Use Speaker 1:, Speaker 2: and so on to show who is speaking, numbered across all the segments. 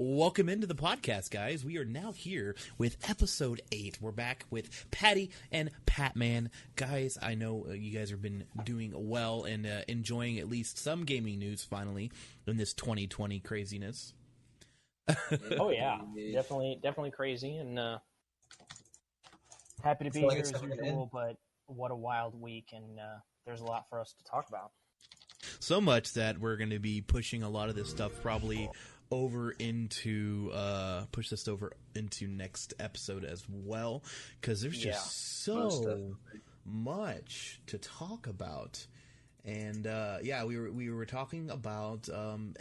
Speaker 1: Welcome into the podcast, guys. We are now here with episode 8. We're back with Patty and Patman. Guys, I know you guys have been doing well and enjoying at least some gaming news finally in this 2020 craziness.
Speaker 2: Oh yeah, definitely crazy, and happy to be here as usual. But what a wild week, and there's a lot for us to talk about.
Speaker 1: So much that we're going to be pushing a lot of this stuff probably over into push this over into next episode as well, because there's just so much to talk about. And we were talking about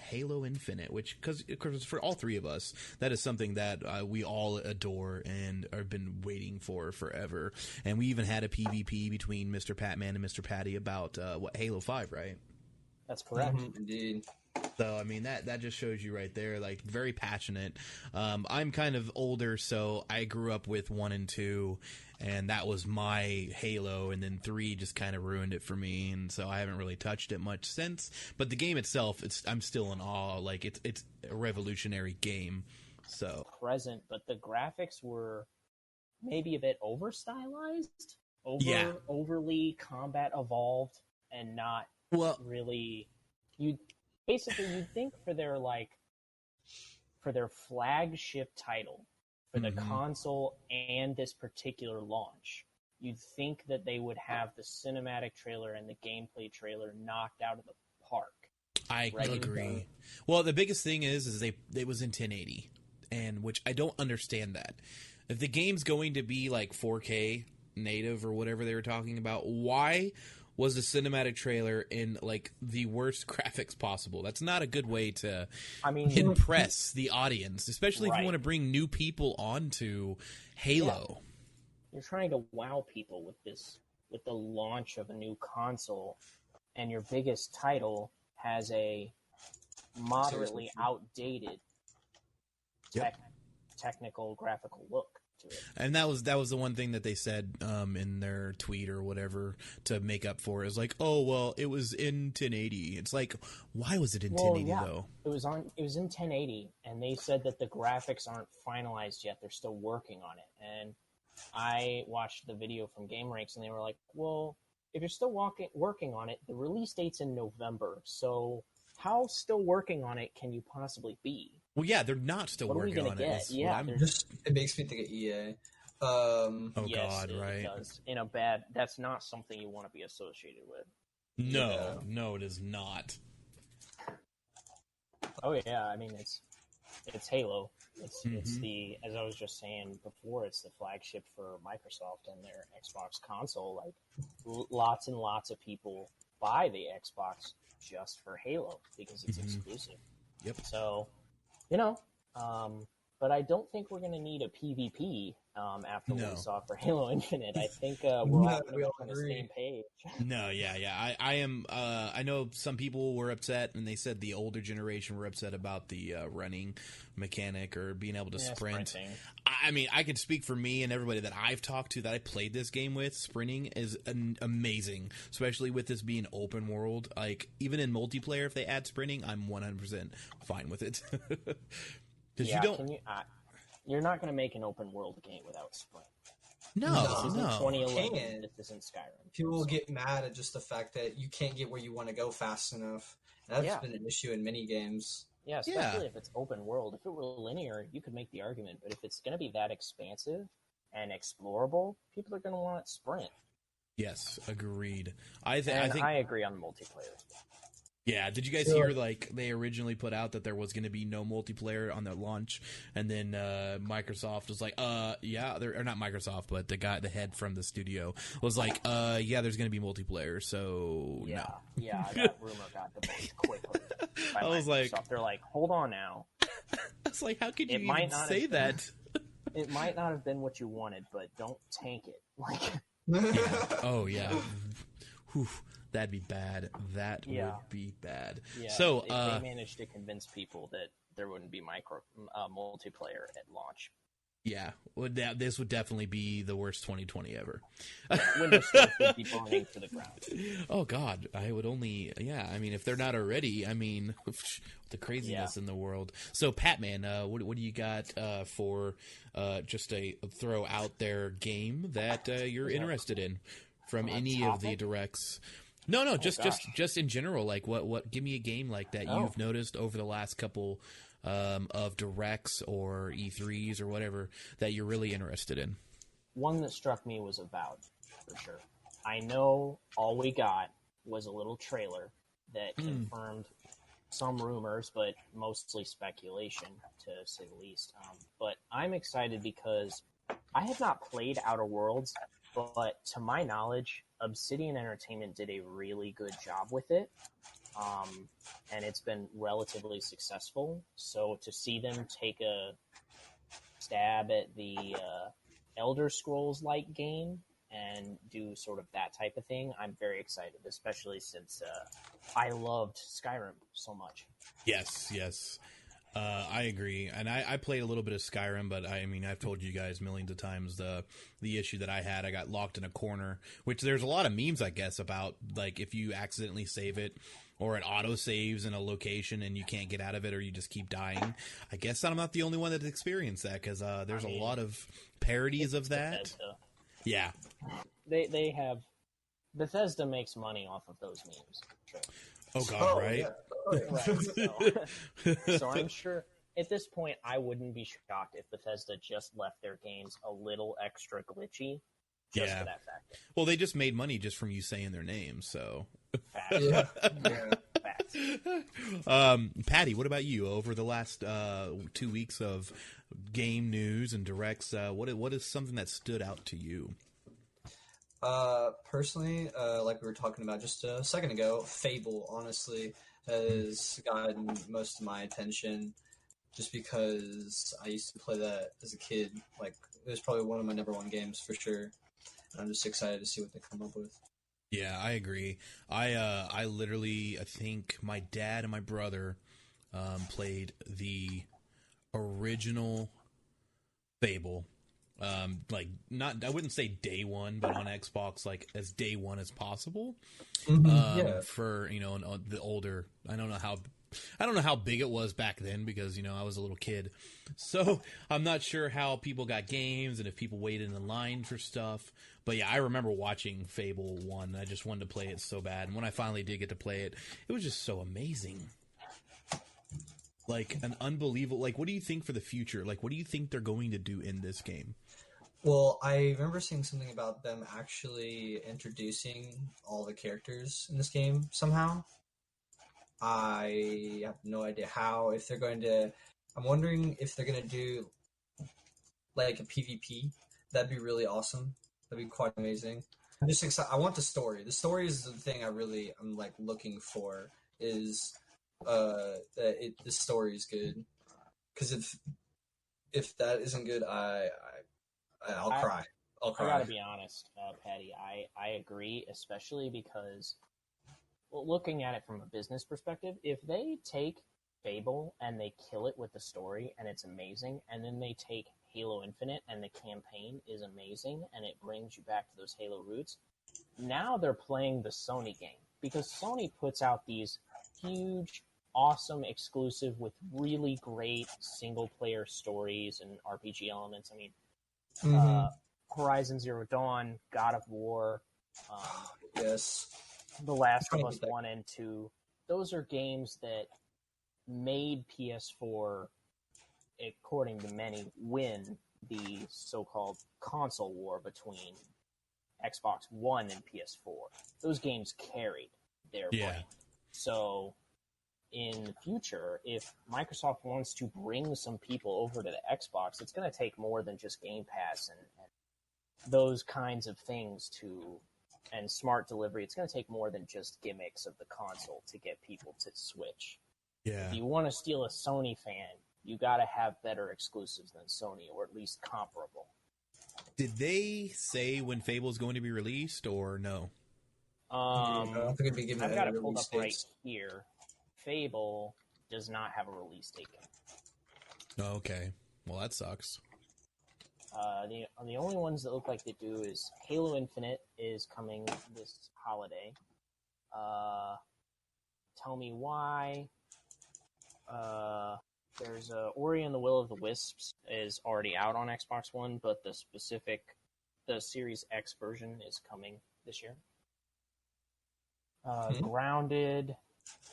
Speaker 1: Halo Infinite, which because for all three of us, that is something that we all adore and have been waiting for forever. And we even had a PvP between Mr. Patman and Mr. Patty about Halo 5, right?
Speaker 2: That's correct.
Speaker 3: Indeed.
Speaker 1: So, I mean, that just shows you right there, like, very passionate. I'm kind of older, so I grew up with 1 and 2, and that was my Halo, and then 3 just kind of ruined it for me, and so I haven't really touched it much since. But the game itself, I'm still in awe. Like, it's a revolutionary game. So
Speaker 2: Present, but the graphics were maybe a bit over-stylized, overly combat evolved, and not really... You'd think for their flagship title for the console and this particular launch, you'd think that they would have the cinematic trailer and the gameplay trailer knocked out of the park.
Speaker 1: I agree. Well, the biggest thing is it was in 1080, and which I don't understand that. If the game's going to be like 4K native or whatever they were talking about, why was the cinematic trailer in like the worst graphics possible? That's not a good way to impress the audience, especially if you want to bring new people onto Halo.
Speaker 2: Yeah. You're trying to wow people with the launch of a new console, and your biggest title has a moderately outdated technical graphical look.
Speaker 1: And that was the one thing that they said in their tweet or whatever to make up for it. Is like, oh well, it was in 1080. It's like, why was it in 1080 though?
Speaker 2: It was in 1080, and they said that the graphics aren't finalized yet. They're still working on it. And I watched the video from GameRanks, and they were like, well, if you're still working on it, the release date's in November. So how still working on it can you possibly be?
Speaker 1: Well, yeah, they're not still working on it.
Speaker 2: Yeah,
Speaker 3: it makes me think of EA.
Speaker 1: God, right? It
Speaker 2: does. That's not something you want to be associated with.
Speaker 1: No, it is not.
Speaker 2: Oh yeah, I mean it's Halo. It's the, as I was just saying before, it's the flagship for Microsoft and their Xbox console. Like lots and lots of people buy the Xbox just for Halo because it's exclusive.
Speaker 1: Yep.
Speaker 2: So. But I don't think we're going to need a PvP after what we saw for Halo Infinite. I think we're all going to be on the same page.
Speaker 1: No, yeah. I am. I know some people were upset, and they said the older generation were upset about the running mechanic or being able to sprint.
Speaker 2: Sprinting.
Speaker 1: I mean, I can speak for me and everybody that I've talked to that I played this game with. Sprinting is amazing, especially with this being open world. Like, even in multiplayer, if they add sprinting, I'm 100% fine with it.
Speaker 2: You're not going to make an open world game without sprint.
Speaker 1: No.
Speaker 2: This isn't 2011. This isn't Skyrim.
Speaker 3: People will get mad at just the fact that you can't get where you want to go fast enough. That's been an issue in many games.
Speaker 2: Yeah, especially if it's open world. If it were linear, you could make the argument. But if it's going to be that expansive and explorable, people are going to want sprint.
Speaker 1: Yes, agreed.
Speaker 2: I think I agree on the multiplayer.
Speaker 1: Yeah, did you guys hear, like, they originally put out that there was going to be no multiplayer on their launch, and then Microsoft was like, or not Microsoft, but the head from the studio was like, there's going to be multiplayer, so
Speaker 2: no. Yeah, that rumor got debunked quickly by Microsoft. Like, they're like, hold on now.
Speaker 1: It's like, how could you even say that?
Speaker 2: It might not have been what you wanted, but don't tank it. Like,
Speaker 1: Oh, yeah. Whew. That'd be bad. That would be bad.
Speaker 2: Yeah,
Speaker 1: so
Speaker 2: they managed to convince people that there wouldn't be multiplayer at launch.
Speaker 1: Yeah, this would definitely be the worst 2020 ever.
Speaker 2: Windows stores would be burning to the ground.
Speaker 1: Oh God, I would only. Yeah, I mean, if they're not already, I mean, the craziness in the world. So, Patman, what do you got for just a throw out there game that you're interested in from any of the directs? No, just in general. Like, what? Give me a game like that you've noticed over the last couple of directs or E3s or whatever that you're really interested in.
Speaker 2: One that struck me was Avowed, for sure. I know all we got was a little trailer that confirmed some rumors, but mostly speculation, to say the least. But I'm excited because I have not played Outer Worlds, but to my knowledge, Obsidian Entertainment did a really good job with it. And it's been relatively successful. So to see them take a stab at the Elder Scrolls-like game and do sort of that type of thing, I'm very excited, especially since I loved Skyrim so much.
Speaker 1: Yes. I agree. And I played a little bit of Skyrim, but I mean, I've told you guys millions of times the issue that I had. I got locked in a corner, which there's a lot of memes, I guess, about, like, if you accidentally save it or it auto-saves in a location and you can't get out of it or you just keep dying. I guess I'm not the only one that's experienced that because there's a lot of parodies of that.
Speaker 2: Bethesda.
Speaker 1: Yeah.
Speaker 2: They have... Bethesda makes money off of those memes. Sure.
Speaker 1: Oh, God, right?
Speaker 2: Yeah. Right, so I'm sure at this point I wouldn't be shocked if Bethesda just left their games a little extra glitchy just for that fact.
Speaker 1: Well, they just made money just from you saying their names, so...
Speaker 2: Facts. Facts.
Speaker 1: Patty, what about you? Over the last 2 weeks of game news and directs, what is something that stood out to you?
Speaker 3: Personally, like we were talking about just a second ago, Fable, honestly, has gotten most of my attention just because I used to play that as a kid. Like, it was probably one of my number one games for sure. And I'm just excited to see what they come up with.
Speaker 1: Yeah, I agree. I literally, I think my dad and my brother played the original Fable. Like, not, I wouldn't say day one, but on Xbox, like, as day one as possible. For, you know, the older, I don't know how big it was back then because, you know, I was a little kid. So I'm not sure how people got games and if people waited in line for stuff. But yeah, I remember watching Fable 1. I just wanted to play it so bad. And when I finally did get to play it, it was just so amazing. Like, an unbelievable... Like, what do you think for the future? Like, what do you think they're going to do in this game?
Speaker 3: Well, I remember seeing something about them actually introducing all the characters in this game somehow. I have no idea how. If they're going to... I'm wondering if they're going to do, like, a PvP. That'd be really awesome. That'd be quite amazing. I'm just excited. I want the story. The story is the thing I'm, like, looking for, is... the story is good, because if that isn't good, I'll cry. I
Speaker 2: gotta be honest, Patty. I agree, especially because, well, looking at it from a business perspective, if they take Fable and they kill it with the story and it's amazing, and then they take Halo Infinite and the campaign is amazing and it brings you back to those Halo roots, now they're playing the Sony game, because Sony puts out these huge, awesome exclusive with really great single-player stories and RPG elements. I mean, Horizon Zero Dawn, God of War,
Speaker 3: yes,
Speaker 2: The Last of Us 1 and 2. Those are games that made PS4, according to many, win the so-called console war between Xbox One and PS4. Those games carried their brand. So in the future, if Microsoft wants to bring some people over to the Xbox, it's going to take more than just Game Pass and those kinds of things and smart delivery. It's going to take more than just gimmicks of the console to get people to switch.
Speaker 1: Yeah.
Speaker 2: If you want to steal a Sony fan, you got to have better exclusives than Sony, or at least comparable.
Speaker 1: Did they say when Fable is going to be released, or no?
Speaker 3: I don't think it'd be given.
Speaker 2: I've got it pulled up right here. Fable does not have a release date.
Speaker 1: Oh, okay. Well, that sucks.
Speaker 2: The only ones that look like they do is Halo Infinite is coming this holiday. Tell Me Why. There's Ori and the Will of the Wisps is already out on Xbox One, but the Series X version is coming this year. Grounded.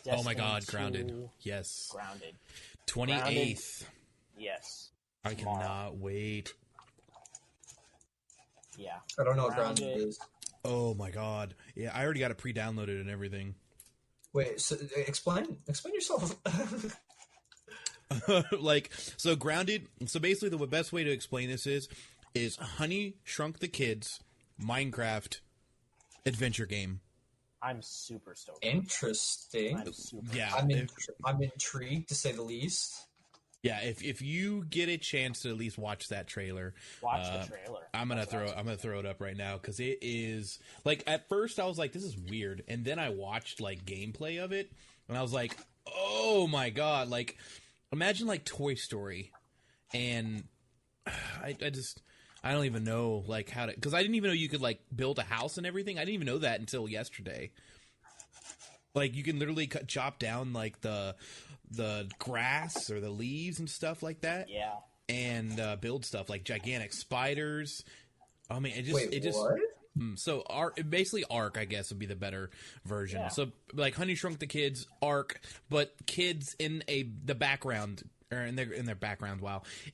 Speaker 1: Oh my God,
Speaker 2: Destiny
Speaker 1: Grounded.
Speaker 2: 2,
Speaker 1: Yes.
Speaker 2: Grounded.
Speaker 1: 28th.
Speaker 2: Yes.
Speaker 1: I
Speaker 2: Tomorrow.
Speaker 1: cannot wait.
Speaker 2: Yeah.
Speaker 3: I don't know what Grounded is.
Speaker 1: Oh my God. Yeah, I already got it pre-downloaded and everything.
Speaker 3: Wait, so explain yourself.
Speaker 1: So Grounded, so basically the best way to explain this is Honey Shrunk the Kids Minecraft adventure game.
Speaker 2: I'm super stoked.
Speaker 3: Interesting. I'm intrigued to say the least.
Speaker 1: Yeah, if you get a chance to at least watch that trailer,
Speaker 2: watch the trailer.
Speaker 1: I'm gonna throw it up right now because it is like at first I was like, this is weird, and then I watched like gameplay of it, and I was like, oh my God, like imagine like Toy Story, and I don't even know like how to, because I didn't even know you could like build a house and everything. I didn't even know that until yesterday. Like you can literally chop down like the grass or the leaves and stuff like that.
Speaker 2: Yeah.
Speaker 1: And build stuff like gigantic spiders. I mean,
Speaker 3: what?
Speaker 1: So basically Ark, I guess, would be the better version. Yeah. So like Honey Shrunk the Kids, Ark, but kids in the background or in their background,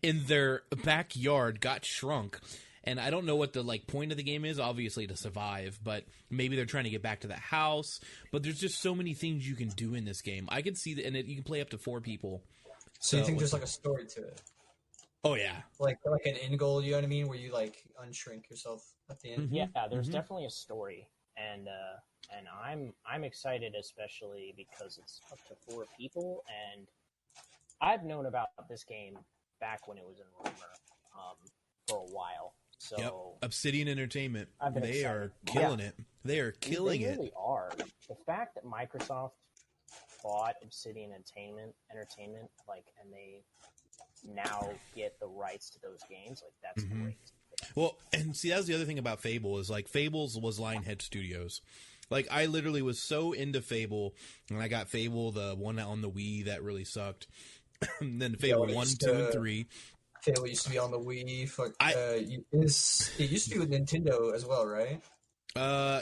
Speaker 1: in their backyard got shrunk. And I don't know what the like point of the game is, obviously to survive, but maybe they're trying to get back to the house. But there's just so many things you can do in this game. I can see that, and you can play up to 4 people.
Speaker 3: So you think there's like a story to it?
Speaker 1: Oh yeah,
Speaker 3: like an end goal, you know what I mean, where you like unshrink yourself at the end.
Speaker 2: Mm-hmm. Yeah, there's definitely a story, and I'm excited, especially because it's up to 4 people, and I've known about this game back when it was in rumor for a while. So
Speaker 1: yep. Obsidian Entertainment, they
Speaker 2: excited.
Speaker 1: Are killing it. They are killing it.
Speaker 2: They really are. The fact that Microsoft bought Obsidian Entertainment, like, and they now get the rights to those games, like that's great.
Speaker 1: Well, and see, that's the other thing about Fable is like Fables was Lionhead Studios. Like I literally was so into Fable, and I got Fable, the one on the Wii that really sucked. And then Fable 1, 2, and 3.
Speaker 3: Fable used to be on the Wii. It used to be with Nintendo as well, right?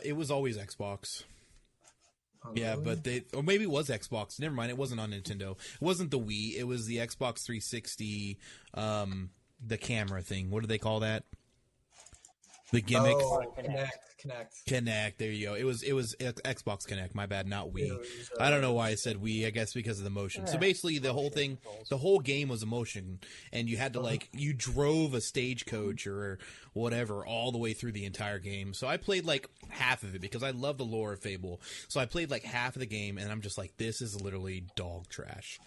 Speaker 1: It was always Xbox.
Speaker 3: Oh,
Speaker 1: yeah,
Speaker 3: really?
Speaker 1: or maybe it was Xbox. Never mind, it wasn't on Nintendo. It wasn't the Wii. It was the Xbox 360, the camera thing. What do they call that? The gimmick.
Speaker 3: Oh, Kinect.
Speaker 1: There you go. It was Xbox Kinect. My bad, not Wii. I don't know why I said Wii. I guess because of the motion. Yeah. So basically, the whole game was a motion, and you had to you drove a stagecoach or whatever all the way through the entire game. So I played like half of it because I love the lore of Fable. So I played like half of the game, and I'm just like, this is literally dog trash.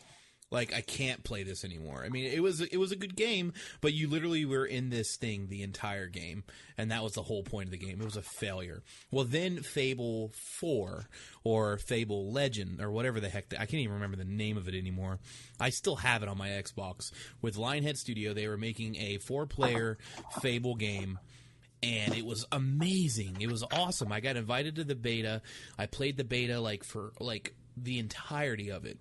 Speaker 1: Like, I can't play this anymore. I mean, it was a good game, but you literally were in this thing the entire game, and that was the whole point of the game. It was a failure. Well, then Fable 4, or Fable Legend, or whatever the heck, I can't even remember the name of it anymore. I still have it on my Xbox. With Lionhead Studio, they were making a 4-player Fable game, and it was amazing. It was awesome. I got invited to the beta. I played the beta, for the entirety of it.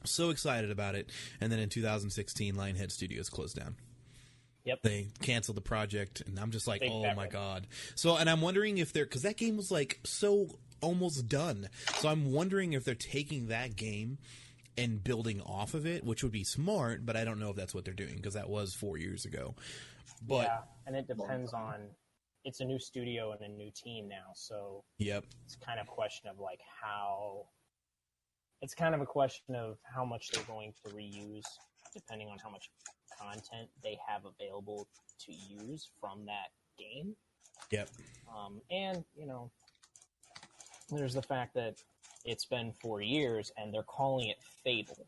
Speaker 1: So excited about it. And then in 2016, Lionhead Studios closed down.
Speaker 2: Yep.
Speaker 1: They canceled the project, and I'm just like, oh my God. So, and I'm wondering if because that game was so almost done. So I'm wondering if they're taking that game and building off of it, which would be smart, but I don't know if that's what they're doing because that was 4 years ago. But
Speaker 2: yeah, and it depends on, it's a new studio and a new team now. So
Speaker 1: yep.
Speaker 2: It's kind of a question of how much they're going to reuse, depending on how much content they have available to use from that game.
Speaker 1: Yep.
Speaker 2: And, there's the fact that it's been 4 years and they're calling it Fable,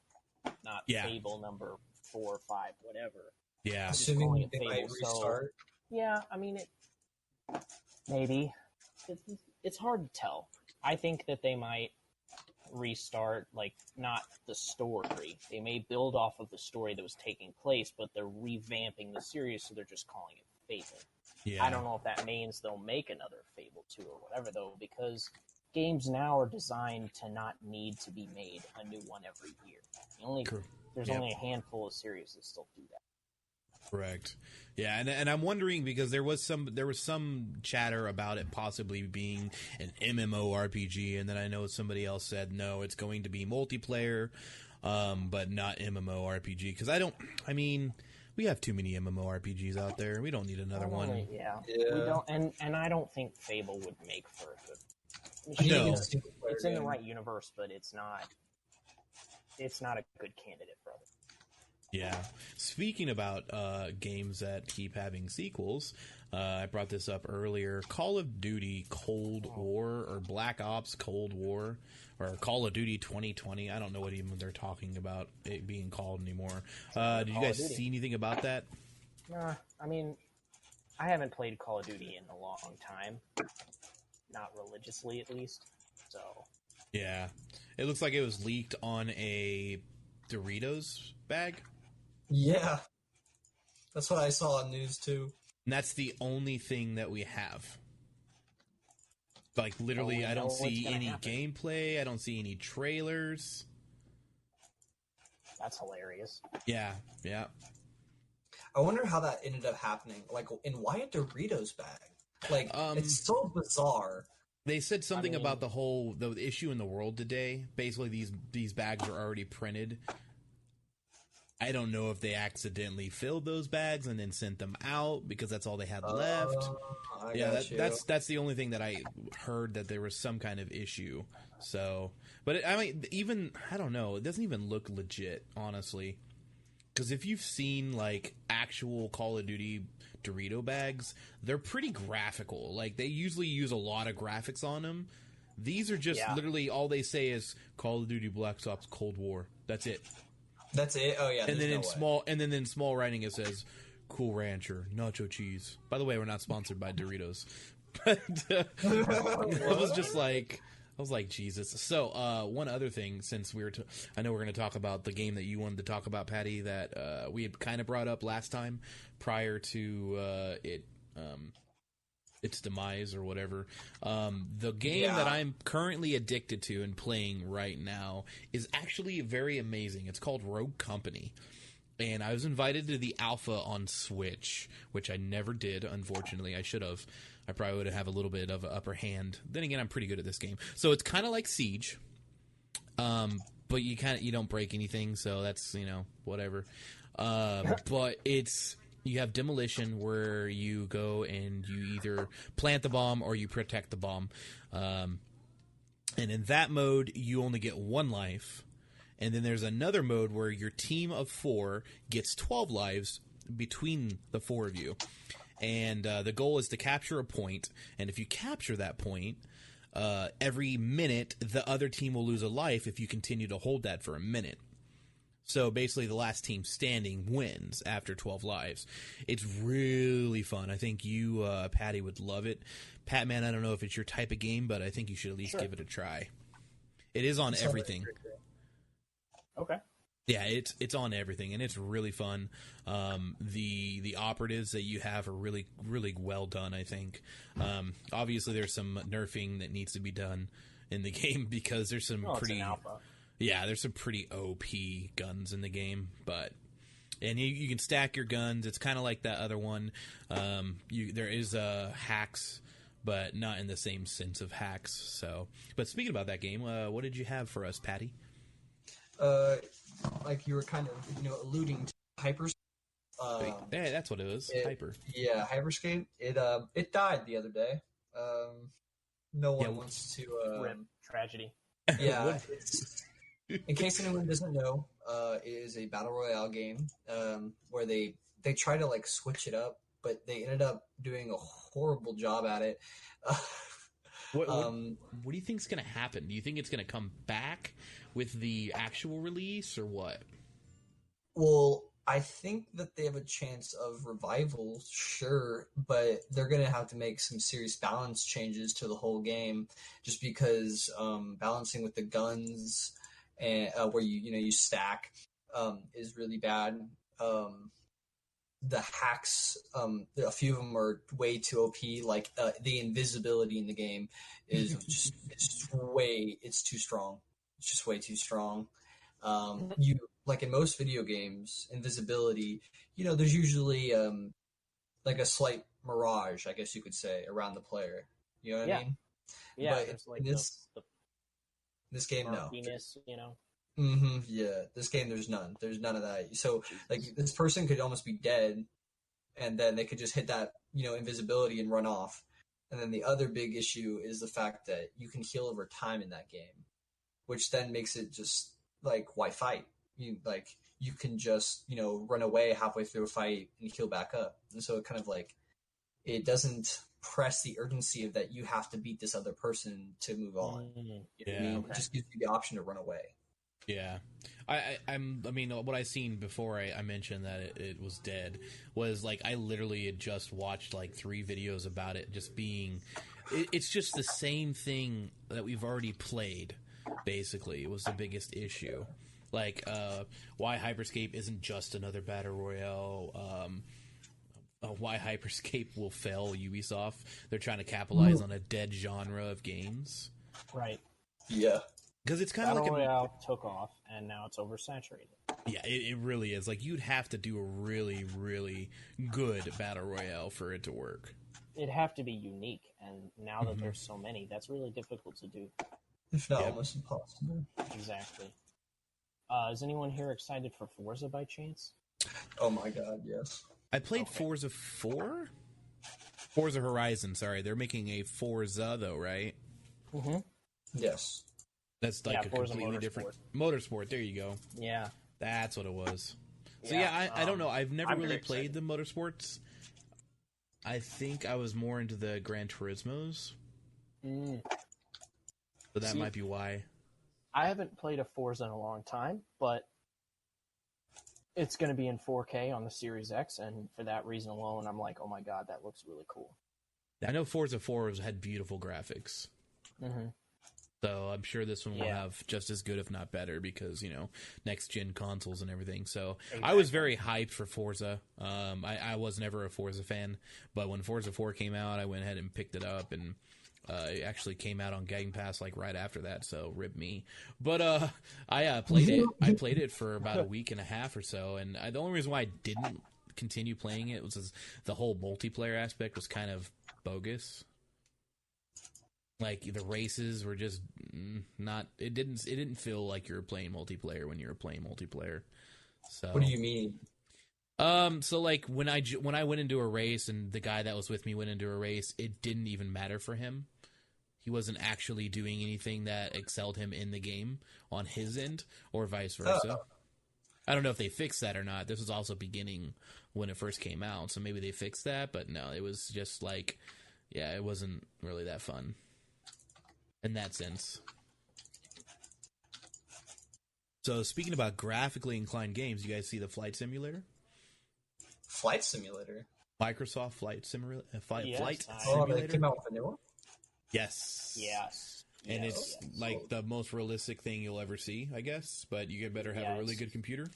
Speaker 2: not Fable number 4 or 5, whatever.
Speaker 3: Yeah. Assuming they might restart.
Speaker 2: So, yeah, I mean, maybe. It's hard to tell. I think that they might restart, like, not the story. They may build off of the story that was taking place, but they're revamping the series, so they're just calling it Fable.
Speaker 1: Yeah.
Speaker 2: I don't know if that means they'll make another Fable 2 or whatever, though, because games now are designed to not need to be made a new one every year. There's only a handful of series that still do that.
Speaker 1: Correct. Yeah, and I'm wondering because there was some chatter about it possibly being an MMORPG, and then I know somebody else said no, it's going to be multiplayer, but not MMORPG. Because we have too many MMORPGs out there. We don't need another one.
Speaker 2: Yeah. We don't, and I don't think Fable would make for a good.
Speaker 1: No.
Speaker 2: It's in the right universe, but it's not a good candidate for others.
Speaker 1: Yeah. Speaking about games that keep having sequels, I brought this up earlier. Call of Duty Cold War or Black Ops Cold War or Call of Duty 2020. I don't know what even they're talking about it being called anymore. Did you guys see anything about that?
Speaker 2: I mean, I haven't played Call of Duty in a long time. Not religiously, at least. So.
Speaker 1: Yeah. It looks like it was leaked on a Doritos bag.
Speaker 3: Yeah. That's what I saw on news, too.
Speaker 1: And that's the only thing that we have. Like, literally, I don't see any gameplay. I don't see any trailers.
Speaker 2: That's hilarious.
Speaker 1: Yeah.
Speaker 3: I wonder how that ended up happening. Like, and why a Doritos bag? Like, it's so bizarre.
Speaker 1: They said something about the issue in the world today. Basically, these bags are already printed. I don't know if they accidentally filled those bags and then sent them out because that's all they had left. That's the only thing that I heard, that there was some kind of issue. So, but I don't know. It doesn't even look legit, honestly. Because if you've seen like actual Call of Duty Dorito bags, they're pretty graphical. Like, they usually use a lot of graphics on them. These are just literally all they say is Call of Duty Black Ops Cold War. That's it.
Speaker 3: That's it. Oh yeah.
Speaker 1: And then in small writing it says Cool Rancher Nacho Cheese. By the way, we're not sponsored by Doritos. But I was like, Jesus. So, one other thing, since I know we're going to talk about the game that you wanted to talk about, Patty, that we had kind of brought up last time prior to its demise or whatever. The game that I'm currently addicted to and playing right now is actually very amazing. It's called Rogue Company. And I was invited to the alpha on Switch, which I never did, unfortunately. I should have. I probably would have a little bit of an upper hand. Then again, I'm pretty good at this game. So it's kind of like Siege. But you don't break anything, so that's, whatever. But you have demolition, where you go and you either plant the bomb or you protect the bomb. And in that mode, you only get 1 life. And then there's another mode where your team of 4 gets 12 lives between the 4 of you. And the goal is to capture a point. And if you capture that point, every minute, the other team will lose a life if you continue to hold that for a minute. So basically, the last team standing wins after 12 lives. It's really fun. I think you, Patty, would love it. Patman, I don't know if it's your type of game, but I think you should at least give it a try. It is on everything.
Speaker 2: Okay.
Speaker 1: Yeah, it's on everything, and it's really fun. The operatives that you have are really, really well done, I think. Obviously, there's some nerfing that needs to be done in the game because there's some pretty... Yeah, there's some pretty OP guns in the game, and you can stack your guns. It's kind of like that other one. There is hacks, but not in the same sense of hacks. So, but speaking about that game, what did you have for us, Patty?
Speaker 3: Like you were kind of alluding to Hyperscape.
Speaker 1: Yeah, that's what it was. Hyper.
Speaker 3: Yeah, Hyperscape. It died the other day. No one wants to.
Speaker 2: Rip. Tragedy.
Speaker 3: Yeah. In case anyone doesn't know, it is a battle royale game where they try to like switch it up, but they ended up doing a horrible job at it.
Speaker 1: What do you think is going to happen? Do you think it's going to come back with the actual release or what?
Speaker 3: Well, I think that they have a chance of revival, sure, but they're going to have to make some serious balance changes to the whole game, just because balancing with the guns and where you stack is really bad. The hacks, a few of them are way too OP. Like the invisibility in the game is just it's too strong. It's just way too strong. You like in most video games, invisibility, there's usually like a slight mirage, I guess you could say, around the player. You know what I mean?
Speaker 2: Yeah,
Speaker 3: but
Speaker 2: there's like
Speaker 3: in this game, no.
Speaker 2: murkiness,
Speaker 3: Yeah, this game, there's none. There's none of that. So, like, this person could almost be dead, and then they could just hit that, invisibility and run off. And then the other big issue is the fact that you can heal over time in that game, which then makes it just like, why fight? You can just run away halfway through a fight and heal back up, and so it kind of like it doesn't press the urgency of that you have to beat this other person to move on.
Speaker 1: Yeah,
Speaker 3: it just gives you the option to run away.
Speaker 1: Yeah, I mean, what I seen before I mentioned that it was dead was like I literally had just watched like 3 videos about it just being. It's just the same thing that we've already played. Basically, it was the biggest issue. Like, why Hyperscape isn't just another battle royale. Why Hyperscape will fail Ubisoft. They're trying to capitalize on a dead genre of games.
Speaker 2: Right.
Speaker 3: Yeah.
Speaker 1: Because it's kind of like
Speaker 2: battle royale took off, and now it's oversaturated.
Speaker 1: Yeah, it really is. Like, you'd have to do a really, really good battle royale for it to work.
Speaker 2: It'd have to be unique, and now that there's so many, that's really difficult to do.
Speaker 3: If not almost impossible.
Speaker 2: Exactly. Is anyone here excited for Forza by chance?
Speaker 3: Oh my god, yes.
Speaker 1: I played Forza 4? Forza Horizon, sorry. They're making a Forza, though, right?
Speaker 2: Mm-hmm.
Speaker 3: Yes.
Speaker 1: That's like a
Speaker 2: Forza
Speaker 1: completely different... Motorsport, there you go.
Speaker 2: Yeah.
Speaker 1: That's what it was. So I don't know. I've never really played the Motorsports. I think I was more into the Gran Turismos. So that might be why.
Speaker 2: I haven't played a Forza in a long time, but it's going to be in 4K on the Series X, and for that reason alone, I'm like, oh my god, that looks really cool.
Speaker 1: I know Forza 4 had beautiful graphics.
Speaker 2: Mm-hmm.
Speaker 1: So I'm sure this one will have just as good, if not better, because, next-gen consoles and everything. So I was very hyped for Forza. I was never a Forza fan, but when Forza 4 came out, I went ahead and picked it up, and it actually came out on Game Pass like right after that, so rip me. But I played it. I played it for about a week and a half or so, and the only reason why I didn't continue playing it was the whole multiplayer aspect was kind of bogus. Like, the races were just not. It didn't feel like you were playing multiplayer when you were playing multiplayer. So
Speaker 3: what do you mean?
Speaker 1: So like when I went into a race and the guy that was with me went into a race, it didn't even matter for him. He wasn't actually doing anything that excelled him in the game on his end, or vice versa. I don't know if they fixed that or not. This was also beginning when it first came out, so maybe they fixed that. But no, it was just like, it wasn't really that fun. In that sense. So, speaking about graphically inclined games, you guys see the Flight Simulator?
Speaker 3: Flight Simulator?
Speaker 1: Microsoft Flight Simulator? Flight
Speaker 3: Simulator? They came out with a new one?
Speaker 1: Yes.
Speaker 2: Yes.
Speaker 1: And it's like the most realistic thing you'll ever see, I guess. But you better have a really good computer.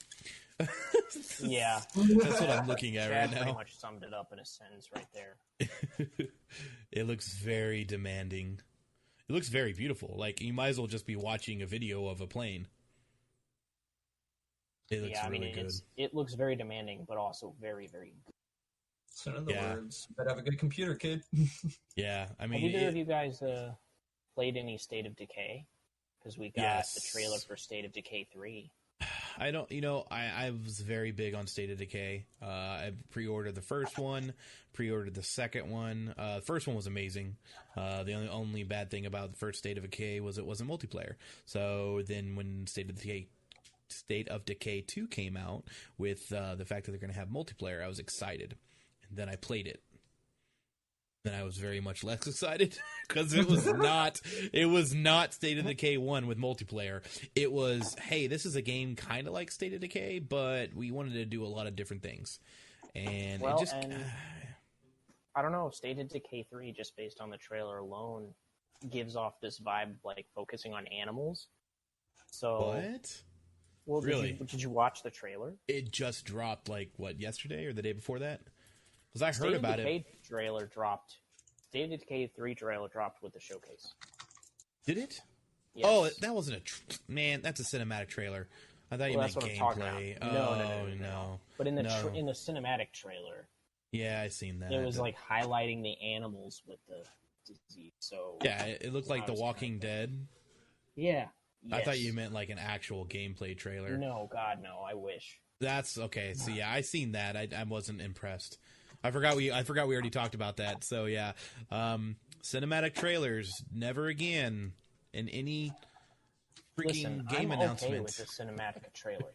Speaker 2: Yeah.
Speaker 1: That's what I'm looking at right now.
Speaker 2: Pretty much summed it up in a sentence right there.
Speaker 1: It looks very demanding. It looks very beautiful. Like, you might as well just be watching a video of a plane. It looks really good.
Speaker 2: It looks very demanding, but also very, very good.
Speaker 3: So in other words, you better have a good computer, kid.
Speaker 1: Yeah, I mean...
Speaker 2: Have either of you guys played any State of Decay? Because we got the trailer for State of Decay 3.
Speaker 1: I don't, I was very big on State of Decay. I pre-ordered the first one, pre-ordered the second one. The first one was amazing. The only bad thing about the first State of Decay was it wasn't multiplayer. So then when State of Decay 2 came out with the fact that they're going to have multiplayer, I was excited. And then I played it. then I was very much less excited because it was not State of Decay 1 with multiplayer. It was, hey, this is a game kind of like State of Decay, but we wanted to do a lot of different things. And
Speaker 2: well,
Speaker 1: it just...
Speaker 2: and I don't know, State of Decay 3, just based on the trailer alone, gives off this vibe like focusing on animals. So
Speaker 1: what?
Speaker 2: Well,
Speaker 1: really?
Speaker 2: Did you watch the trailer?
Speaker 1: It just dropped yesterday or the day before that? Because I heard about it.
Speaker 2: Trailer dropped. State of Decay 3 trailer dropped with the showcase.
Speaker 1: Did it?
Speaker 2: Yes.
Speaker 1: Oh, that wasn't man. That's a cinematic trailer. I thought you meant gameplay. No.
Speaker 2: But in the cinematic trailer,
Speaker 1: yeah, I seen that.
Speaker 2: It was like highlighting the animals with the disease. So
Speaker 1: yeah, it looked like The Walking Dead.
Speaker 2: Yeah.
Speaker 1: Yes. I thought you meant like an actual gameplay trailer.
Speaker 2: No, God, no. I wish.
Speaker 1: That's okay. So yeah, I seen that. I wasn't impressed. I forgot we already talked about that. So yeah, cinematic trailers never again in any freaking game announcement.
Speaker 2: I'm okay with the cinematic trailer.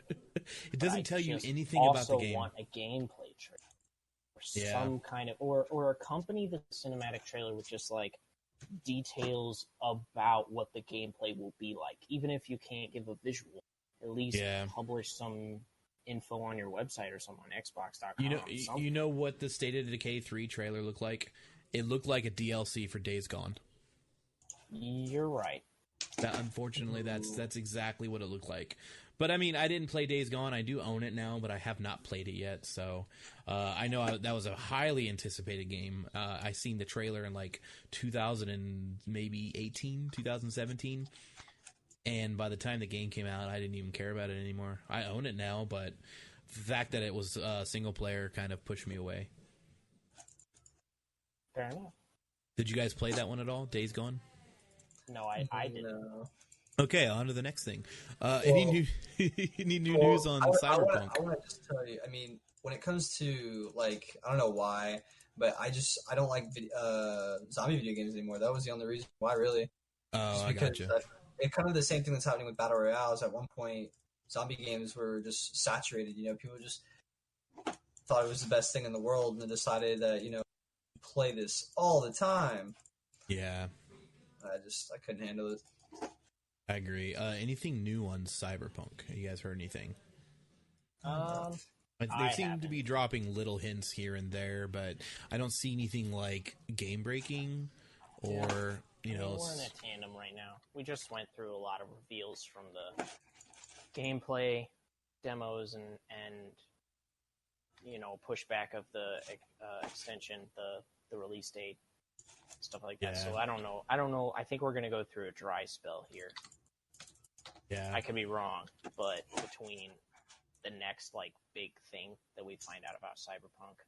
Speaker 1: It doesn't tell you anything about the game.
Speaker 2: I also want a gameplay trailer or some kind of or accompany the cinematic trailer with just like details about what the gameplay will be like. Even if you can't give a visual, at least publish some info on your website or something on Xbox.com.
Speaker 1: You know what the State of Decay 3 trailer looked like? It looked like a DLC for Days Gone.
Speaker 2: You're right.
Speaker 1: Unfortunately, that's exactly what it looked like. But I mean, I didn't play Days Gone. I do own it now, but I have not played it yet. So I know that was a highly anticipated game. I seen the trailer in like 2017, and by the time the game came out, I didn't even care about it anymore. I own it now, but the fact that it was single player kind of pushed me away.
Speaker 2: Fair enough.
Speaker 1: Did you guys play that one at all? Days Gone?
Speaker 2: No, I didn't. No.
Speaker 1: Okay, on to the next thing. Any new news on Cyberpunk?
Speaker 3: I want to just tell you, I mean, when it comes to, like, I don't know why, but I don't like zombie video games anymore. That was the only reason why, really.
Speaker 1: Oh, I gotcha.
Speaker 3: It's kind of the same thing that's happening with Battle Royales. At one point, zombie games were just saturated. People just thought it was the best thing in the world, and then decided that, play this all the time.
Speaker 1: Yeah.
Speaker 3: I couldn't handle it.
Speaker 1: I agree. Anything new on Cyberpunk? Have you guys heard anything? They seem to be dropping little hints here and there, but I don't see anything like game breaking or
Speaker 2: we're in a tandem right now. We just went through a lot of reveals from the gameplay demos and pushback of the extension, the release date, stuff like that. So I don't know. I think we're going to go through a dry spell here.
Speaker 1: Yeah.
Speaker 2: I could be wrong, but between the next big thing that we find out about Cyberpunk.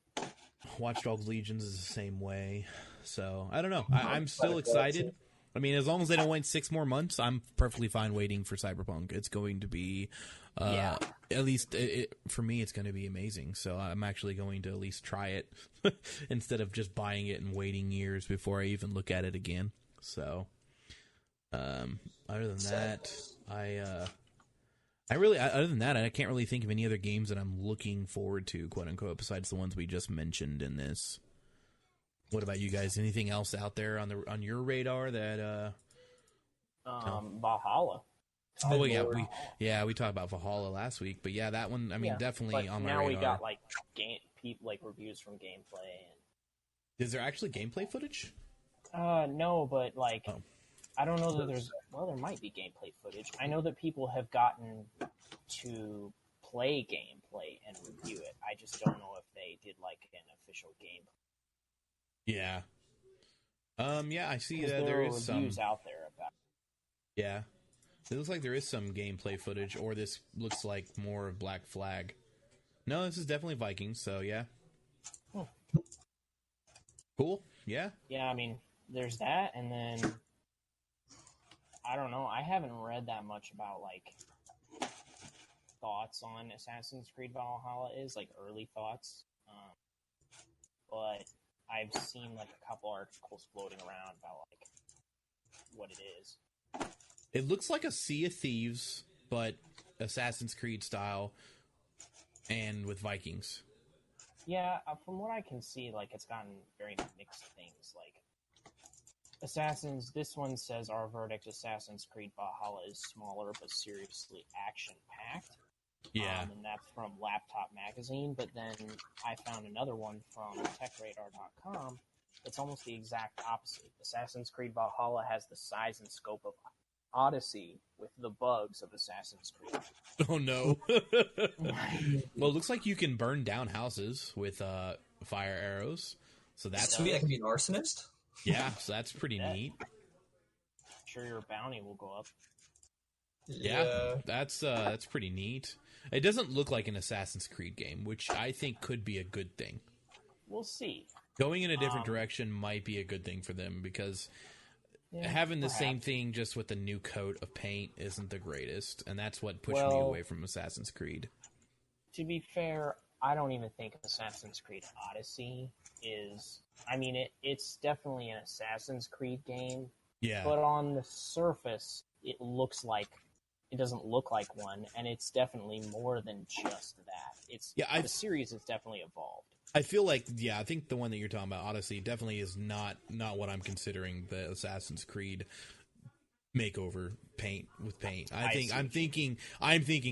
Speaker 1: Watch Dogs Legions is the same way. So I don't know. I'm still excited. I mean, as long as they don't wait 6 more months, I'm perfectly fine waiting for Cyberpunk. It's going to be, at least for me, it's going to be amazing. So I'm actually going to at least try it instead of just buying it and waiting years before I even look at it again. So, other than that, I can't really think of any other games that I'm looking forward to, quote unquote, besides the ones we just mentioned in this. What about you guys? Anything else out there on your radar that
Speaker 2: Valhalla.
Speaker 1: Oh yeah, we talked about Valhalla last week, but yeah, that one. I mean, definitely on my radar. Now we got
Speaker 2: reviews from gameplay.
Speaker 1: Is there actually gameplay footage?
Speaker 2: No, but I don't know that there's. Well, there might be gameplay footage. I know that people have gotten to play gameplay and review it. I just don't know if they did an official gameplay.
Speaker 1: Yeah. I see that there is some
Speaker 2: reviews out there about.
Speaker 1: Yeah. It looks like there is some gameplay footage, or this looks like more of Black Flag. No, this is definitely Vikings, so yeah. Cool. Yeah.
Speaker 2: Yeah, I mean, there's that, and then I don't know. I haven't read that much about thoughts on Assassin's Creed Valhalla early thoughts. But I've seen a couple articles floating around about what it is.
Speaker 1: It looks like a Sea of Thieves, but Assassin's Creed style, and with Vikings.
Speaker 2: Yeah, from what I can see, like it's gotten very mixed things. Like Assassins, this one says our verdict: Assassin's Creed Valhalla is smaller but seriously action packed.
Speaker 1: Yeah.
Speaker 2: And that's from Laptop Magazine. But then I found another one from TechRadar.com that's almost the exact opposite. Assassin's Creed Valhalla has the size and scope of Odyssey with the bugs of Assassin's Creed.
Speaker 1: Oh no. Well, it looks like you can burn down houses with fire arrows. So that's
Speaker 3: sweet. I can be an arsonist.
Speaker 1: Yeah, so that's pretty neat.
Speaker 2: I'm sure your bounty will go up.
Speaker 1: Yeah, that's pretty neat. It doesn't look like an Assassin's Creed game, which I think could be a good thing.
Speaker 2: We'll see.
Speaker 1: Going in a different direction might be a good thing for them, because having the same thing just with a new coat of paint isn't the greatest, and that's what pushed me away from Assassin's Creed.
Speaker 2: To be fair, I don't even think Assassin's Creed Odyssey is... I mean, it's definitely an Assassin's Creed game, but on the surface, it doesn't look like one, and it's definitely more than just that. The series has definitely evolved.
Speaker 1: I feel like, I think the one that you're talking about, Odyssey, definitely is not what I'm considering the Assassin's Creed makeover paint. I'm thinking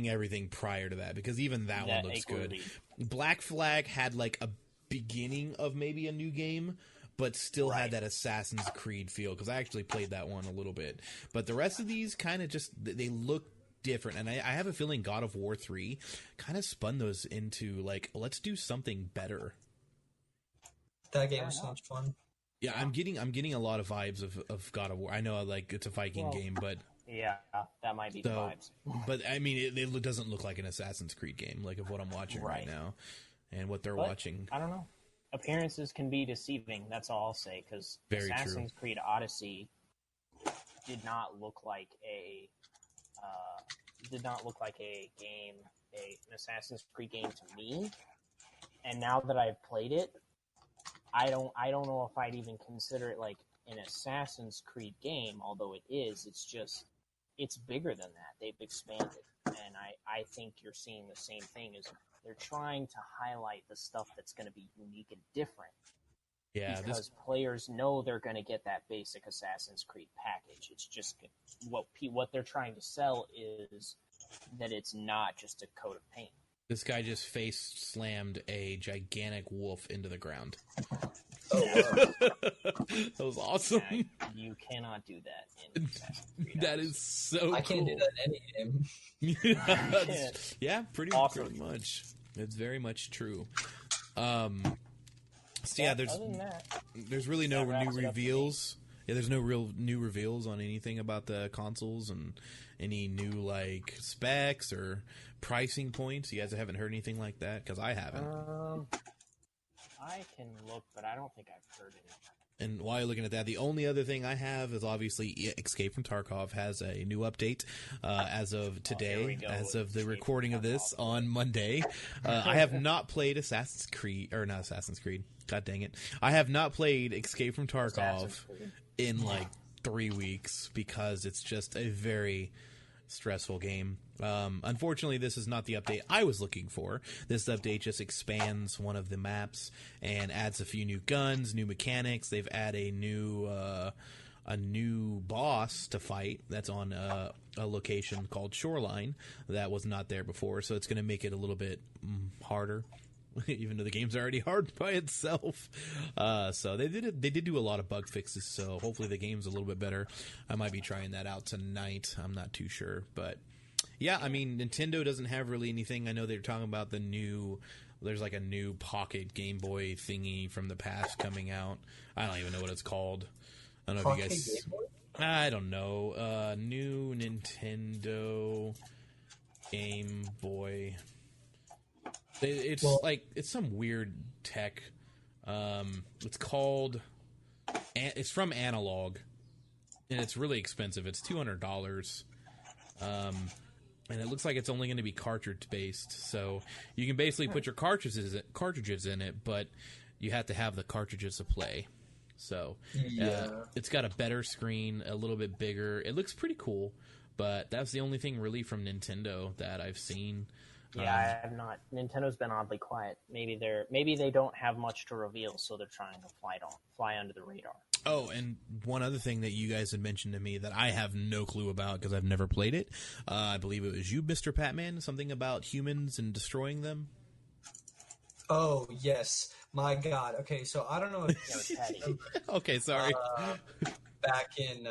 Speaker 1: everything prior to that, because even that one looks good. Black Flag had like a beginning of maybe a new game, but still had that Assassin's Creed feel, because I actually played that one a little bit. But the rest of these kind of just, they look different, and I have a feeling God of War 3 kind of spun those into, like, let's do something better.
Speaker 3: That game was so much fun.
Speaker 1: Yeah, I'm getting a lot of vibes of God of War. I know, like, it's a Viking game, but...
Speaker 2: Yeah, that might be the vibes.
Speaker 1: But, I mean, it doesn't look like an Assassin's Creed game, like, of what I'm watching right now, and what they're watching.
Speaker 2: I don't know. Appearances can be deceiving, that's all I'll say, because Assassin's Creed Odyssey did not look like a game, an Assassin's Creed game to me. And now that I've played it, I don't know if I'd even consider it like an Assassin's Creed game, although it is. It's bigger than that. They've expanded, and I think you're seeing the same thing. Is they're trying to highlight the stuff that's going to be unique and different. Yeah, because players know they're going to get that basic Assassin's Creed package. It's just what they're trying to sell is that it's not just a coat of paint.
Speaker 1: This guy just face slammed a gigantic wolf into the ground. That was awesome.
Speaker 2: Yeah, you cannot do that in Assassin's Creed.
Speaker 1: That is so cool.
Speaker 3: I can't do that in any
Speaker 1: game. Yeah, pretty much. It's very much true. So yeah, there's really no new reveals. Yeah, there's no real new reveals on anything about the consoles and any new like specs or pricing points. You guys haven't heard anything like that? Because I haven't.
Speaker 2: I can look, but I don't think I've heard it.
Speaker 1: And while you're looking at that, the only other thing I have is obviously Escape from Tarkov has a new update as of today, as of the recording of this on Monday. I have not played Assassin's Creed. God dang it. I have not played Escape from Tarkov in like 3 weeks because it's just a very stressful game. Unfortunately, this is not the update I was looking for. This update just expands one of the maps and adds a few new guns, new mechanics. They've added a new boss to fight that's on a location called Shoreline that was not there before, so it's going to make it a little bit harder. Even though the game's already hard by itself. So they did do a lot of bug fixes, so hopefully the game's a little bit better. I might be trying that out tonight. I'm not too sure. But yeah, I mean, Nintendo doesn't have really anything. I know they're talking about there's like a new Pocket Game Boy thingy from the past coming out. I don't even know what it's called. I don't know if you guys... Game Boy? I don't know. New Nintendo Game Boy... It's it's some weird tech. It's called. It's from Analog, and it's really expensive. It's $200, and it looks like it's only going to be cartridge based. So you can basically put your cartridges in it, but you have to have the cartridges to play. So it's got a better screen, a little bit bigger. It looks pretty cool, but that's the only thing really from Nintendo that I've seen.
Speaker 2: Yeah, I have not. Nintendo's been oddly quiet. Maybe they don't have much to reveal, so they're trying to fly under the radar.
Speaker 1: Oh, and one other thing that you guys had mentioned to me that I have no clue about because I've never played it. I believe it was you, Mr. Patman, something about humans and destroying them.
Speaker 3: Oh, yes. My God. Okay, so I don't know if
Speaker 1: Okay, sorry.
Speaker 3: Back in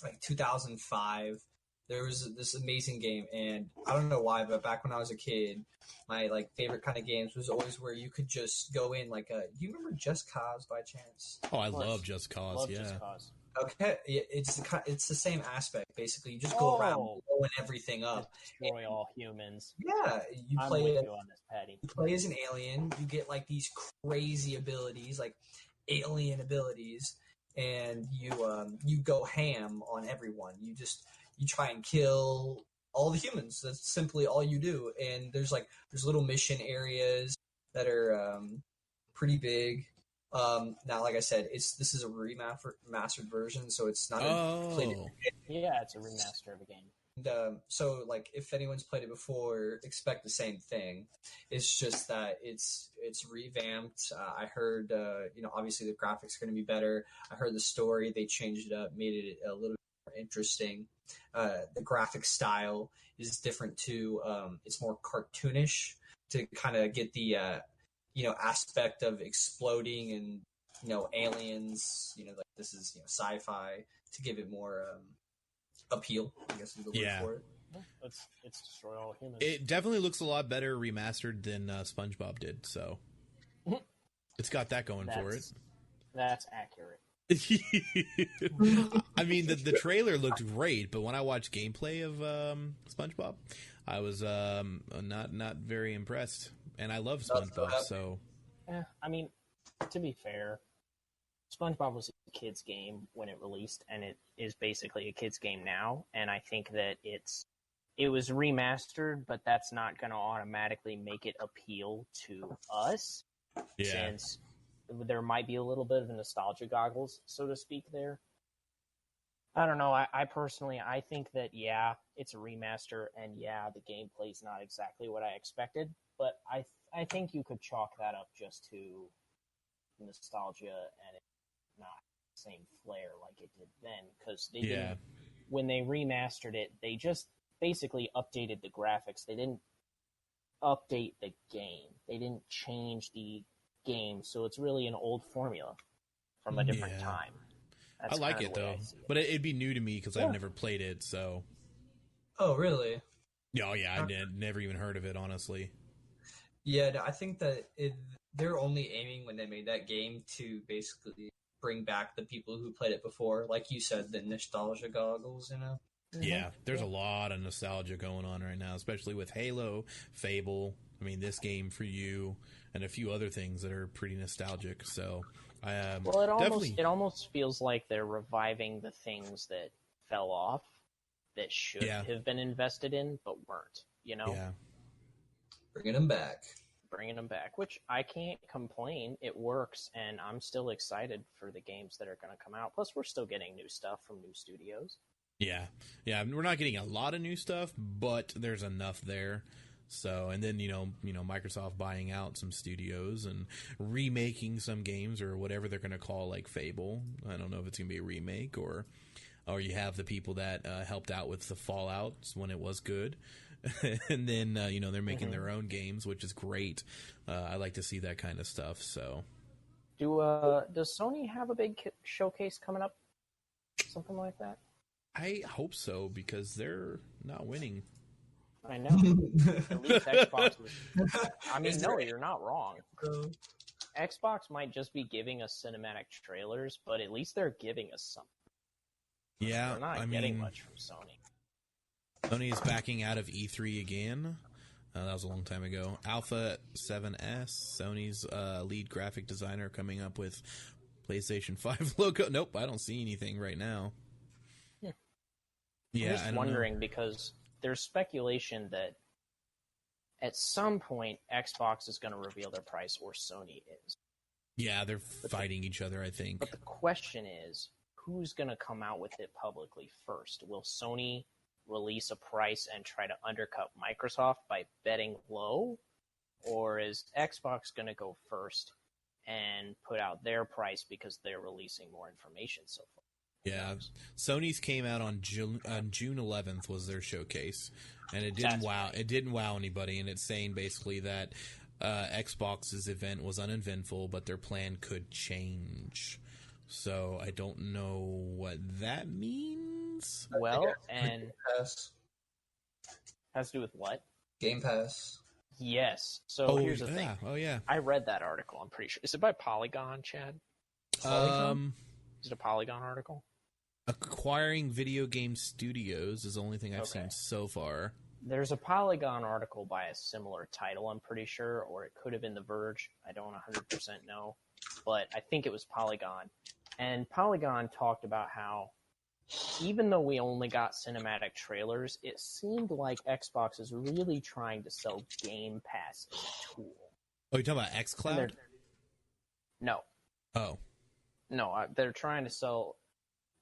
Speaker 3: like 2005, there was this amazing game, and I don't know why, but back when I was a kid, my like favorite kind of games was always where you could just go in like a. Do you remember Just Cause by chance?
Speaker 1: Oh, I love Just Cause.
Speaker 2: Love
Speaker 1: yeah.
Speaker 2: Just Cause.
Speaker 3: Okay, it's the same aspect. Basically, you just go around blowing everything up,
Speaker 2: destroy all humans.
Speaker 3: Yeah,
Speaker 2: I'm with you on this, Patty.
Speaker 3: You play as an alien. You get like these crazy abilities, like alien abilities, and you go ham on everyone. You try and kill all the humans. That's simply all you do. And there's little mission areas that are pretty big. Now, like I said, this is a remastered version, so it's not
Speaker 2: yeah, it's a remaster of a game.
Speaker 3: And, so, like, if anyone's played it before, expect the same thing. It's just that it's revamped. I heard, obviously the graphics are going to be better. I heard the story, they changed it up, made it a little bit more interesting. The graphic style is different too. It's more cartoonish to kind of get the aspect of exploding and aliens. Like this is sci-fi to give it more appeal. I guess is the word for it.
Speaker 2: It's destroy all humans.
Speaker 1: It definitely looks a lot better remastered than SpongeBob did. So it's got that going for it.
Speaker 2: That's accurate.
Speaker 1: I mean, the trailer looked great, but when I watched gameplay of SpongeBob, I was not very impressed. And I love SpongeBob, so.
Speaker 2: I mean, to be fair, SpongeBob was a kid's game when it released, and it is basically a kid's game now. And I think that it was remastered, but that's not going to automatically make it appeal to us, since there might be a little bit of nostalgia goggles, so to speak. There, I don't know. I personally, I think that it's a remaster, and the gameplay's not exactly what I expected, but I think you could chalk that up just to nostalgia and not the same flair like it did then, because they didn't, when they remastered it, they just basically updated the graphics. They didn't update the game. They didn't change the game, so it's really an old formula from a different time. That's
Speaker 1: I like it though, but it'd be new to me because I've never played it. So.
Speaker 3: Oh really?
Speaker 1: Oh yeah, I never even heard of it, honestly.
Speaker 3: Yeah, I think that they're only aiming when they made that game to basically bring back the people who played it before, like you said, the nostalgia goggles.
Speaker 1: Yeah, there's a lot of nostalgia going on right now, especially with Halo, Fable. I mean, this game for you, and a few other things that are pretty nostalgic. So,
Speaker 2: it almost feels like they're reviving the things that fell off that should have been invested in but weren't.
Speaker 1: Yeah.
Speaker 3: Bringing them back,
Speaker 2: which I can't complain. It works, and I'm still excited for the games that are going to come out. Plus, we're still getting new stuff from new studios.
Speaker 1: Yeah, we're not getting a lot of new stuff, but there's enough there. So, and then Microsoft buying out some studios and remaking some games or whatever they're going to call, like Fable. I don't know if it's going to be a remake or you have the people that helped out with the Fallout when it was good. And then they're making their own games, which is great. I like to see that kind of stuff. So,
Speaker 2: does Sony have a big showcase coming up? Something like that?
Speaker 1: I hope so, because they're not winning.
Speaker 2: I know. At least Xbox was. I mean, no, you're not wrong. Xbox might just be giving us cinematic trailers, but at least they're giving us something.
Speaker 1: Yeah,
Speaker 2: we're not getting much from Sony.
Speaker 1: Sony is backing out of E3 again. That was a long time ago. Alpha 7S, Sony's lead graphic designer, coming up with PlayStation 5 logo. Nope, I don't see anything right now.
Speaker 2: I'm just wondering because there's speculation that at some point Xbox is going to reveal their price, or Sony is.
Speaker 1: Yeah, they're fighting each other, I think.
Speaker 2: But the question is, who's going to come out with it publicly first? Will Sony release a price and try to undercut Microsoft by betting low? Or is Xbox going to go first and put out their price because they're releasing more information so far?
Speaker 1: Yeah, Sony's came out on June 11th was their showcase, and it didn't wow anybody, and it's saying basically that Xbox's event was uneventful, but their plan could change. So I don't know what that means.
Speaker 2: Well, and has to do with what?
Speaker 3: Game Pass.
Speaker 2: Yes. So here's the thing.
Speaker 1: Oh yeah.
Speaker 2: I read that article. I'm pretty sure. Is it by Polygon, Chad?
Speaker 3: Polygon?
Speaker 2: Is it a Polygon article?
Speaker 1: Acquiring video game studios is the only thing I've seen so far.
Speaker 2: There's a Polygon article by a similar title, I'm pretty sure, or it could have been The Verge. I don't 100% know, but I think it was Polygon. And Polygon talked about how even though we only got cinematic trailers, it seemed like Xbox is really trying to sell Game Pass as a tool.
Speaker 1: Oh, you're talking about xCloud?
Speaker 2: No.
Speaker 1: Oh.
Speaker 2: No, they're trying to sell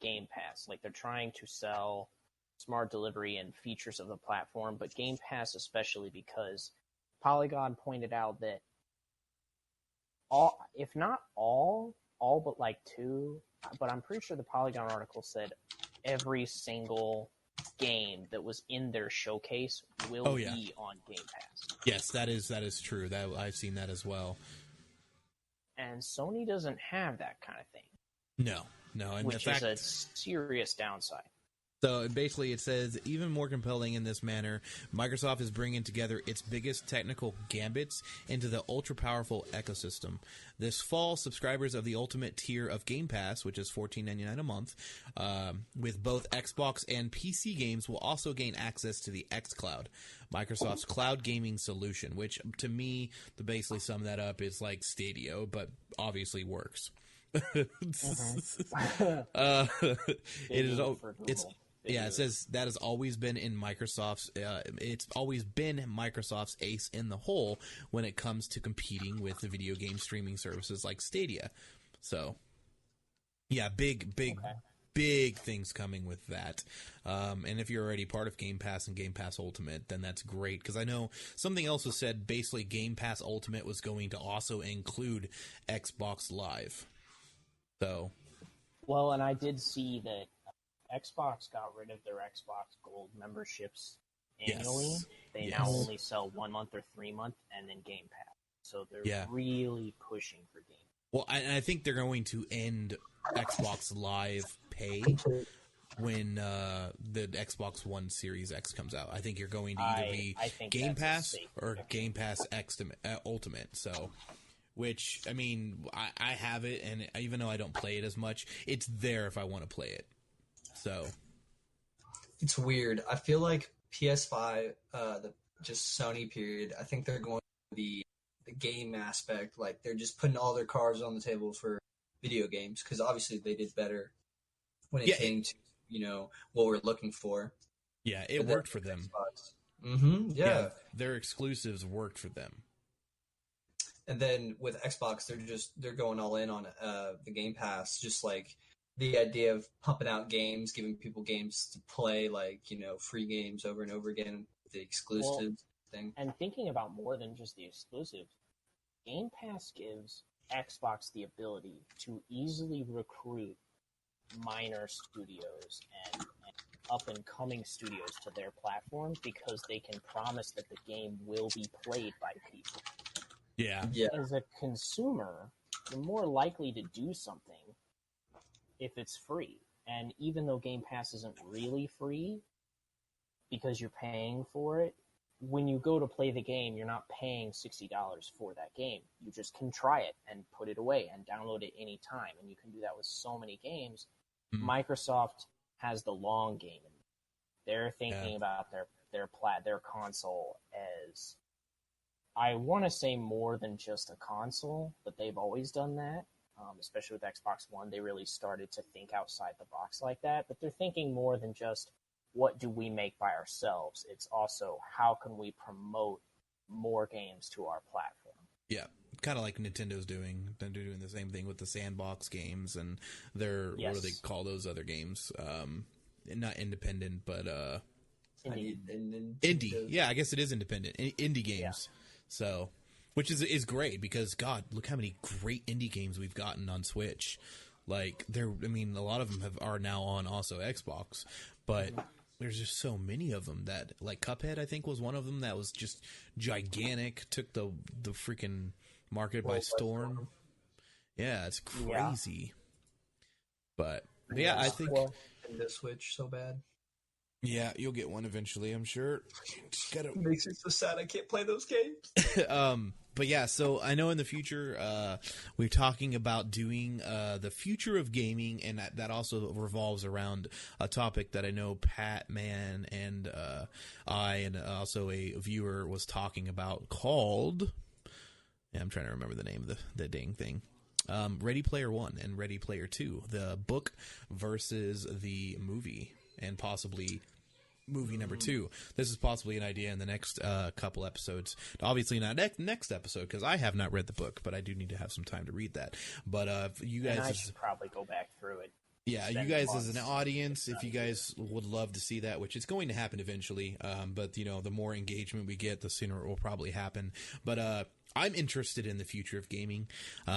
Speaker 2: Game Pass. Like, they're trying to sell smart delivery and features of the platform, but Game Pass especially, because Polygon pointed out that all, if not all but like two, but I'm pretty sure the Polygon article said every single game that was in their showcase will be on Game Pass.
Speaker 1: Yes, that is true. That I've seen that as well.
Speaker 2: And Sony doesn't have that kind of thing.
Speaker 1: No, and
Speaker 2: which is a serious downside.
Speaker 1: So basically it says, even more compelling in this manner, Microsoft is bringing together its biggest technical gambits into the ultra-powerful ecosystem. This fall, subscribers of the ultimate tier of Game Pass, which is $14.99 a month, with both Xbox and PC games, will also gain access to the xCloud, Microsoft's cloud gaming solution, which to me, to basically sum that up, is like Stadia, but obviously works. It says that has always been in Microsoft's. It's always been Microsoft's ace in the hole when it comes to competing with the video game streaming services like Stadia. So, yeah, big things coming with that. And if you're already part of Game Pass and Game Pass Ultimate, then that's great. Because I know something else was said. Basically, Game Pass Ultimate was going to also include Xbox Live. So,
Speaker 2: well, and I did see that Xbox got rid of their Xbox Gold memberships annually. Yes. They now only sell 1 month or 3 month, and then Game Pass. So they're really pushing for Game Pass.
Speaker 1: Well, I think they're going to end Xbox Live pay when the Xbox One Series X comes out. I think you're going to either be Game Pass or Game Pass Ultimate. So, which, I mean, I have it, and even though I don't play it as much, it's there if I want to play it. So
Speaker 3: it's weird. I feel like PS5, just Sony period, I think they're going to the game aspect. Like, they're just putting all their cards on the table for video games, because obviously they did better when it came to, what we're looking for.
Speaker 1: Yeah, it worked for them.
Speaker 3: Yeah.
Speaker 1: Their exclusives worked for them.
Speaker 3: And then with Xbox, they're going all in on the Game Pass, just like the idea of pumping out games, giving people games to play, like, free games over and over again, the exclusives thing.
Speaker 2: And thinking about more than just the exclusives, Game Pass gives Xbox the ability to easily recruit minor studios and up-and-coming studios to their platform, because they can promise that the game will be played by people.
Speaker 1: Yeah.
Speaker 2: As a consumer, you're more likely to do something if it's free. And even though Game Pass isn't really free because you're paying for it, when you go to play the game, you're not paying $60 for that game. You just can try it and put it away and download it anytime. And you can do that with so many games. Microsoft has the long game. They're thinking about their console as, I want to say, more than just a console, but they've always done that. Especially with Xbox One, they really started to think outside the box like that. But they're thinking more than just, what do we make by ourselves? It's also, how can we promote more games to our platform?
Speaker 1: Yeah, kind of like Nintendo's doing. They're doing the same thing with the sandbox games and their, what do they call those other games? Not independent, but
Speaker 3: I need an
Speaker 1: indie. Yeah, I guess it is independent. Indie games. Yeah. So, which is great because, God, look how many great indie games we've gotten on Switch. Like, a lot of them are now on also Xbox, but there's just so many of them that, like, Cuphead, I think, was one of them that was just gigantic, took the freaking market by storm. Yeah, it's crazy. Yeah. But yeah, I think
Speaker 3: the Switch so bad.
Speaker 1: Yeah, you'll get one eventually, I'm sure.
Speaker 3: It makes me so sad I can't play those games.
Speaker 1: But yeah, so I know in the future we're talking about doing the future of gaming, and that also revolves around a topic that I know Pat Man and I and also a viewer was talking about called. Yeah, I'm trying to remember the name of the dang thing. Ready Player One and Ready Player Two, the book versus the movie, and possibly movie number 2. This is possibly an idea in the next couple episodes. Obviously not next episode because I have not read the book, but I do need to have some time to read that. But you guys,
Speaker 2: I should probably go back through it.
Speaker 1: Yeah, you guys as an audience, if you guys would love to see that, which is going to happen eventually, but the more engagement we get, the sooner it will probably happen. But I'm interested in the future of gaming.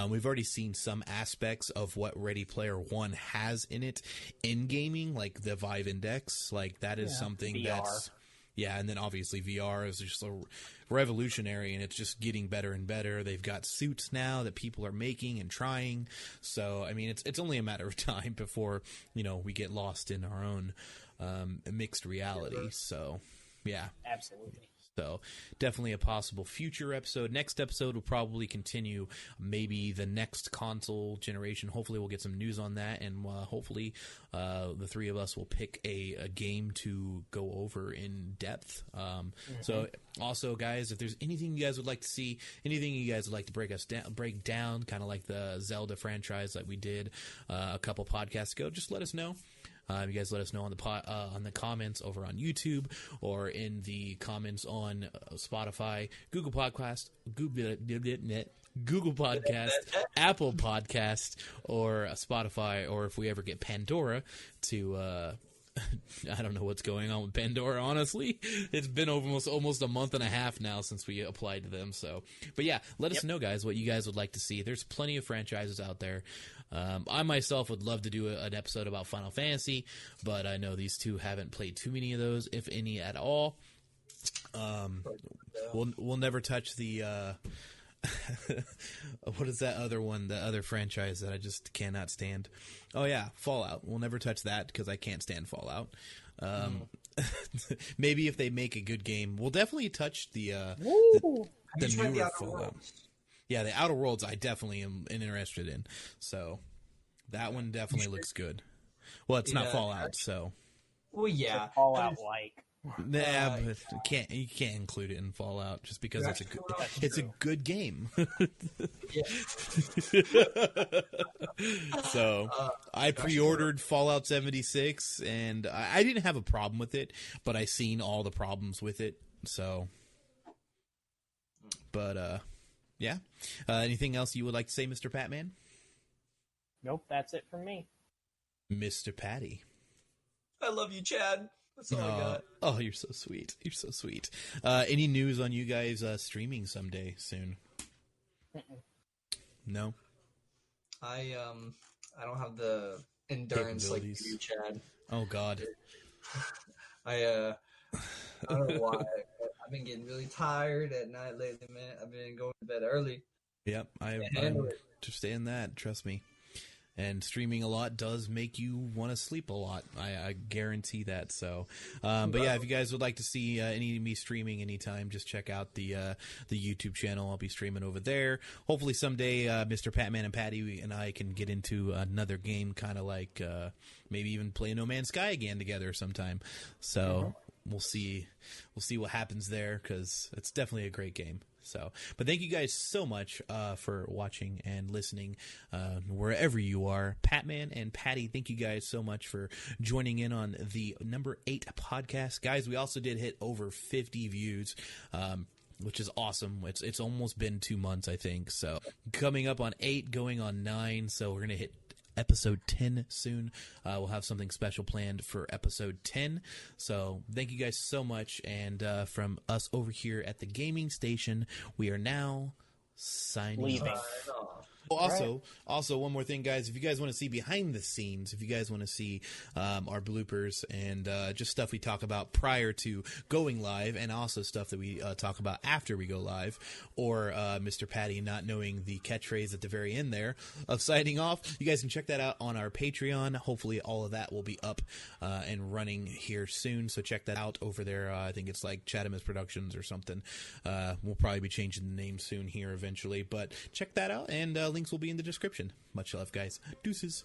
Speaker 1: We've already seen some aspects of what Ready Player One has in it in gaming, like the Vive Index. Like that is something VR. That's and then obviously VR is just so revolutionary, and it's just getting better and better. They've got suits now that people are making and trying. So I mean, it's only a matter of time before we get lost in our own mixed reality. So yeah,
Speaker 2: absolutely.
Speaker 1: So definitely a possible future episode. Next episode will probably continue maybe the next console generation. Hopefully we'll get some news on that, and hopefully the three of us will pick a game to go over in depth. So also, guys, if there's anything you guys would like to see, anything you guys would like to break down, kind of like the Zelda franchise that we did a couple podcasts ago, just let us know. You guys let us know on the comments over on YouTube or in the comments on Spotify, Google Podcast, Apple Podcast, or Spotify, or if we ever get Pandora to. I don't know what's going on with Pandora, honestly. It's been almost a month and a half now since we applied to them. So, but yeah, let us know, guys, what you guys would like to see. There's plenty of franchises out there. I myself would love to do an episode about Final Fantasy, but I know these two haven't played too many of those, if any at all. We'll never touch the what is that other one, the other franchise that I just cannot stand? Oh yeah, Fallout. We'll never touch that because I can't stand Fallout. Maybe if they make a good game, we'll definitely touch the newer Fallout. Yeah, the Outer Worlds I definitely am interested in. So that one definitely looks good. Well, it's not Fallout, so.
Speaker 3: Well, yeah,
Speaker 2: Fallout-like.
Speaker 1: Nah, but you can't include it in Fallout just because it's a good game. So I pre-ordered Fallout 76, and I didn't have a problem with it, but I seen all the problems with it. So, but yeah. Anything else you would like to say, Mr. Patman?
Speaker 2: Nope, that's it from me.
Speaker 1: Mr. Patty.
Speaker 3: I love you, Chad. That's all I got.
Speaker 1: Oh, you're so sweet. You're so sweet. Any news on you guys streaming someday soon? No?
Speaker 3: I don't have the endurance like you, Chad.
Speaker 1: Oh, God.
Speaker 3: I don't know why. I've been getting really tired at night lately, man. I've been going to bed early.
Speaker 1: Yep, I understand that. Trust me. And streaming a lot does make you want to sleep a lot. I guarantee that. So, but yeah, if you guys would like to see any of me streaming anytime, just check out the YouTube channel. I'll be streaming over there. Hopefully someday, Mr. Patman and Patty and I can get into another game, kind of like maybe even play No Man's Sky again together sometime. So we'll see what happens there, because it's definitely a great game. So, but thank you guys so much for watching and listening wherever you are. Patman and Patty, thank you guys so much for joining in on the number 8 podcast. Guys, we also did hit over 50 views, which is awesome. It's almost been 2 months, I think. So coming up on 8, going on 9. So we're going to hit episode 10 soon. We'll have something special planned for episode 10. So thank you guys so much. And from us over here at the gaming station, we are now signing off. Also, one more thing, guys. If you guys want to see behind the scenes, if you guys want to see our bloopers and just stuff we talk about prior to going live, and also stuff that we talk about after we go live, or Mr. Patty not knowing the catchphrase at the very end there of signing off, you guys can check that out on our Patreon. Hopefully, all of that will be up and running here soon. So check that out over there. I think it's like Chatamus Productions or something. We'll probably be changing the name soon here eventually, but check that out, and links will be in the description. Much love, guys. Deuces.